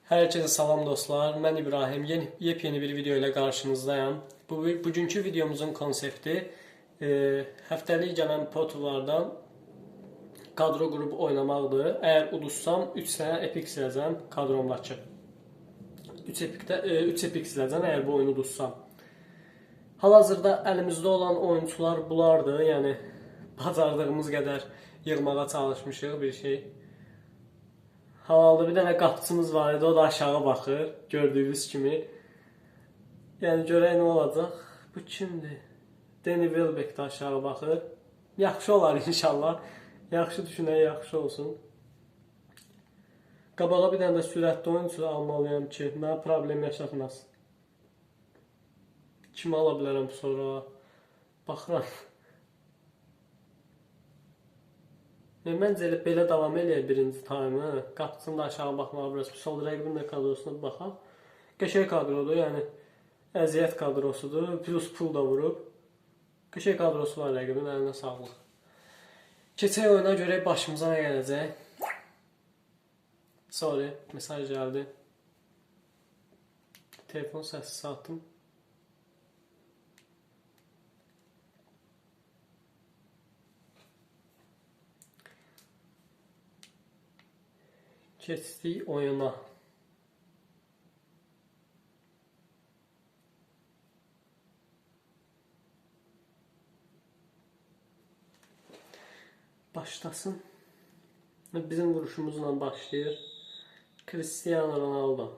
Herkese salam dostlar. Ben İbrahim. Yepyeni bir video ile karşınızdayım. Bugünkü videomuzun konsepti həftəlik gələn potulardan kadro qrubu oynamaqdır. Eğer udursam 3 sənə epic siləcəm kadromdakı. 3 epic siləcəm eğer bu oyunu udursam. Hal-hazırda əlimizdə olan oyuncular bulardır. Yəni bacardığımız qədər yığmağa çalışmışıq bir şey. Hal-halda bir dənə qapıçımız var idi, o da aşağı baxır, gördüyünüz kimi. Yəni görək nə olacaq. Bu kimdir? Danny Welbeck də aşağı baxır. Yaxşı olar inşallah. Yaxşı düşünək, yaxşı olsun. Qabağa bir dənə də sürətli oyuncu almalıyam ki, mənə problem yaşatmasın. Kimi ala bilərəm sonra? Baxıram. Məncə elə belə davam eləyək birinci time'ı. Qapısını da aşağı baxmağa biraz sol rəqibin də kadrosuna baxaq. Qəşəng kadrodur, yəni əziyyət kadrosudur. Plus pul da vurub. Qəşəng kadrosu var rəqibin, əlinə sağlıq. Keçək oyuna görək başımıza nə gələcək. Sorry, mesaj gəldi. Telefon səsi satdım. Keçdik oyuna. Başlasın. Bizim vuruşumuzla başlayır. Cristiano Ronaldo.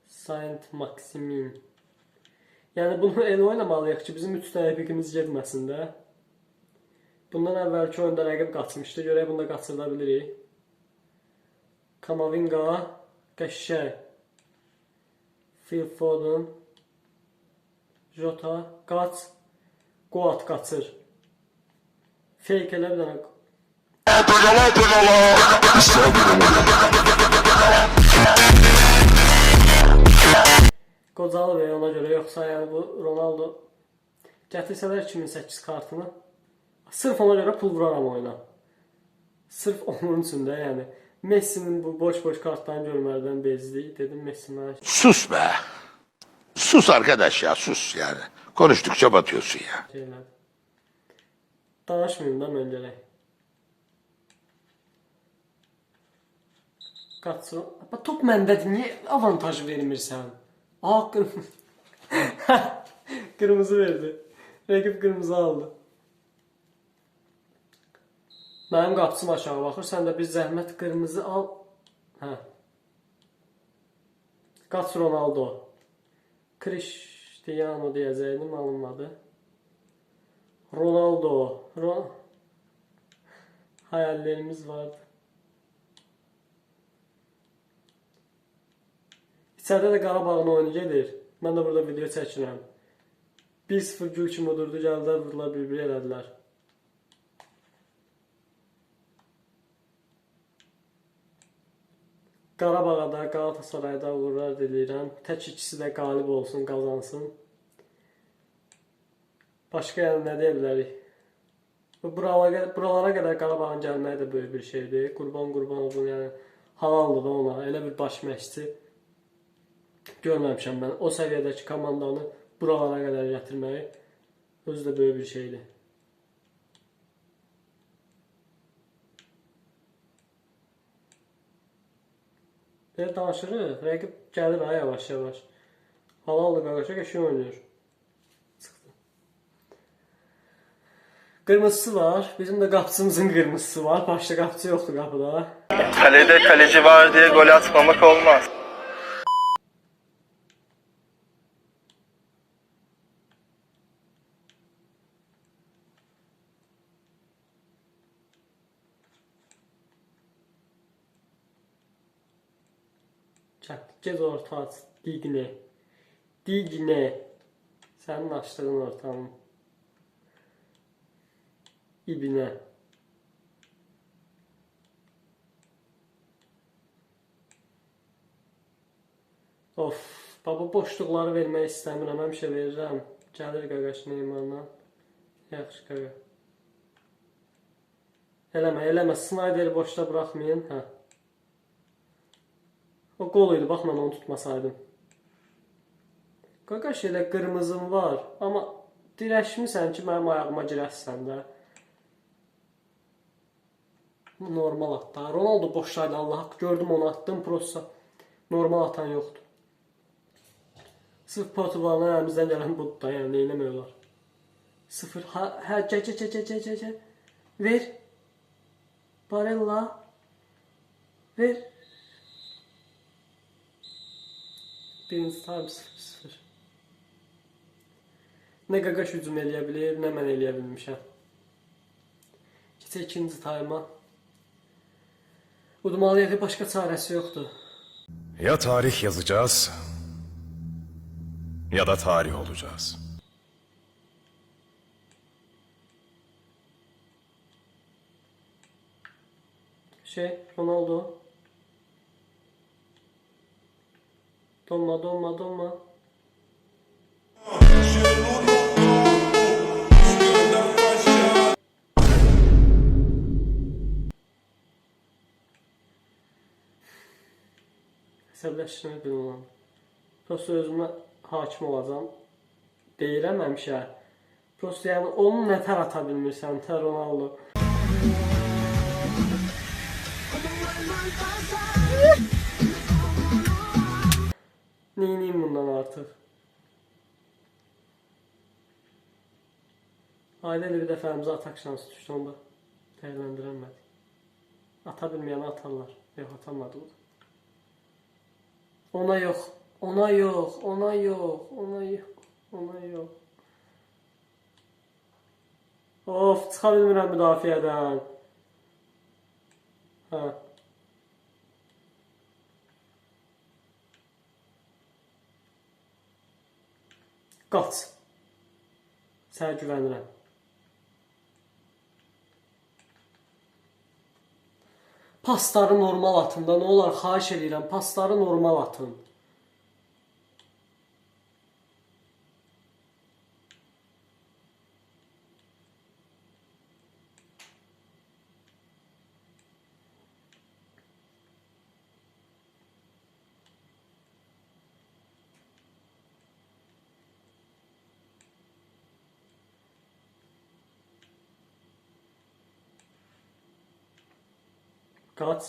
Saint-Maximin. Yəni bunu elə oynamalıyıq ki, bizim 3 dənə epikimiz getməsin də. Bundan əvvəlki oyunda rəqib qaçmışdı. Görək bunda qaçırda bilirik. Kamavinga, qəşəng. Phil Foden, Jota, qaç. Qoat qaçır. Fake elə bir dənə. Qocalı bəy ona görə, yoxsa yəni bu Ronaldo gətirsələr 2008 kartını. Sırf ona görə pul vuraram oyuna. Sırf onun üçün də yəni. Messi'nin bu boş kartlarını görmələrdən bezdik. Dedim Messi'nin... Sus be. Sus arkadaş ya, sus yani. Konuştukça batıyorsun ya. Şeyler. Danışmayayım da mən gələk. Qaçır. Top məndədir, niyə avantaj vermirsən? Aa, kırmızı verdi. Rəqib kırmızı aldı. Mənim qapıçım aşağı baxır, sən də bir zəhmət qırmızı al. Hə. Qaç Ronaldo. Cristiano deyəcəydim, alınmadı. Ronaldo. Hayallerimiz vardı. İçəridə də Qarabağın oyunu gedir. Mən də burada video çəkirəm. 1-0 gül kimi odurdu, gəldilər, vurdular, bir-bir elədilər. Qarabağa da, Qalatasarayda uğurlar diləyirəm. Tək ikisi də qalib olsun, qazansın. Başqa yəni nə deyə bilərik? Buralara qədər Qarabağın gəlməyi də böyük bir şeydir. Qurban olsun, yəni halaldır da ona. Elə bir baş məşqçi görməmişəm mən. O səviyyədəki komandanı buralara qədər gətirməyi özü də böyük bir şeydir. Belə danışırıq, rəqib gəlir ha yavaş. Halaldır qardaşa, qəşəng oynayır. Çıxdı. Qırmızısı var, bizim də qapıçımızın qırmızısı var. Başda qapıçı yoxdur qapıda. Kalede kaleci var diye gol atmamak olmaz. Gez orta aç. Digne. Sənin açdığın ortanın. İbinə. Of. Baba boşluqları vermək istəmirəm. Həmişə verirəm. Gəlir qaqaş Neymardan. Yaxşı qaqa. Eləmə. Snyderi boşda bırakmayın. Hə. O qol idi, bax mən onu tutmasaydım. Qaqaş elə qırmızın var, amma dirəşmisən ki, mənim ayağıma girəsən də. Bu normal atlar. Ronaldo boşlaydı, Allah haqqı. Gördüm onu attım, prosta normal atan yoxdur. Sırf Portugalın əlimizdən gələn budur da, yəni neynəmək olar. 0, hə, cə. Ver. Barella. Ver. Birinci time 0-0. Nə Qaqaş hücum eləyə bilir, nə mən eləyə bilmişəm. Keçək ikinci time'a. Udmalıyıq, başqa çarəsi yoxdur. Ya tarih yazacağız ya da tarih olacağız. Ronaldo. Donma. Əsəbləşdirmə bilməm. Prosta özümə hakim olacam. Deyirəm həmişə. Prosta yəni onu nətər ata bilmirsən, tər Ronaldo. Neyniyim bundan artıq? Ayda bir dəfəmizə atak şansı düşdü, onda dəyərləndirənmədik. Ata bilməyəni atarlar. Yox, atamadı o da. Ona yox. Of, çıxa bilmirəm müdafiədən. Hə. Qaç. Sənə güvənirəm. Pasları normal atın da, nə olar, xahiş edirəm, pasları normal atın. Qaç.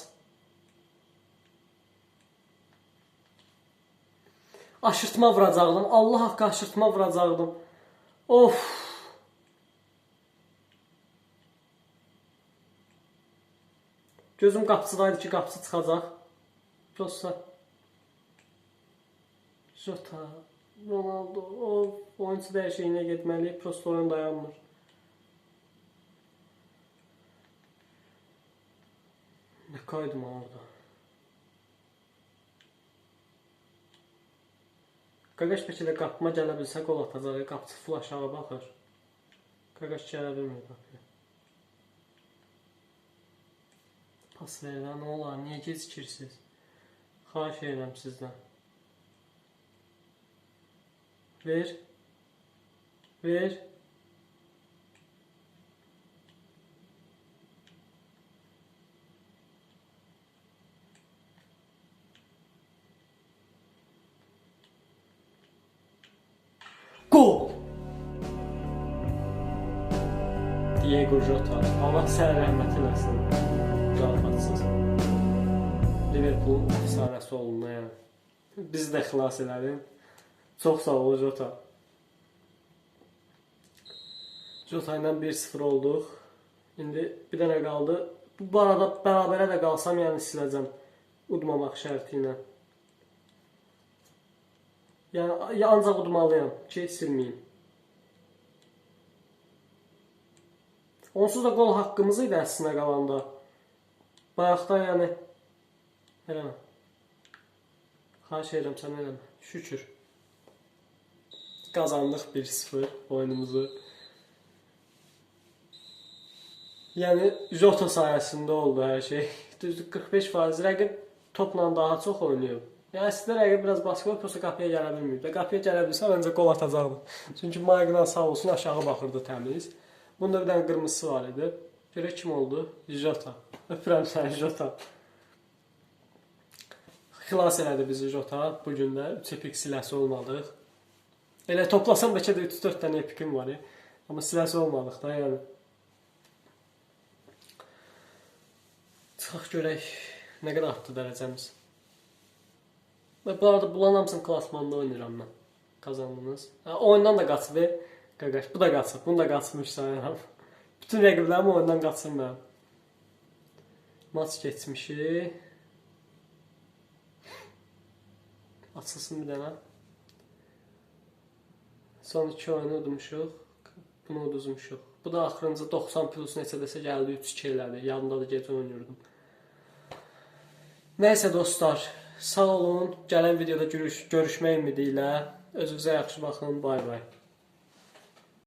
Aşırtma vuracaqdım. Allah haqqı aşırtma vuracaqdım. Of. Gözüm qapıcıdaydı ki, qapıcı çıxacaq. Prosta. Jota. Ronaldo. Of. Oyuncu dəyişiyinə getməli. Prosta oyun dayanmır. Ne koydum orada? Qaqaş peki də qapıma gələ bilsə qol atacaq. Qapıcı full aşağı baxır. Qaqaş gələ bilmir qapıya. Pas verirəm, nə olar? Niyə gecikirsiniz? Xahiş edirəm sizdən. Ver. Gol! Diego Jota. Allah sənə rəhmət eləsin. Müdafiəçisiz. Liverpool efsanəsi olundu yəni. Bizi də xilas elədin. Çox sağ ol Jota. Jota ilə 1-0 olduq. İndi bir dənə qaldı. Bu arada bərabərə də qalsam yəni siləcəm. Udmamaq şərti ilə. Yəni ancaq udmalıyam ki, silməyim. Onsuz da qol haqqımız idi əslində qalanda. Bayaqdan yəni eləmə. Xahiş edirəm sən eləmə. Şükür. Qazandıq 1-0 oyunumuzu. Yəni Jota sayəsində oldu hər şey. Düzdür 45% rəqib topla daha çox oynayıb. Yəni əslində rəqib biraz baskı var, prosta qapıya gələ bilməyib. Qapıya gələ bilsə məncə qol atacaqdı. Çünki Maignan sağ olsun aşağı baxırdı təmiz. Bunda bir dənə qırmızısı var idi. Görək kim oldu? Jota. Öpürəm səni Jota. xilas elədi bizi Jota. Bu gün də 3 epik siləsi olmadıq. Elə toplasam bəlkə də 3-4 dənə epikim var. Amma siləsi olmadıq da, yəni. Çıxaq görək nə qədər artdı dərəcəmiz. Və bu arada bunların hamısını klasmanda oynayıram mən. Kazandınız. Oyundan da qaçıb. Qaqaş, bu da qaçıb. Bunu da qaçmış sayıram. Bütün rəqiblərim oyundan qaçır mənim. Maç geçmişi. Açılsın bir dənə. Son 2 oyunu udmuşuq. Bunu uduzmuşuq. Bu da axırıncı 90 plus neçə desə gəldi 3-2 elədi. Yadımda da gecə oynuyordum. Nəysə dostlar, sağ olun. Gələn videoda görüşmək ümidi ilə. Özünüzə yaxşı baxın. Bay bay.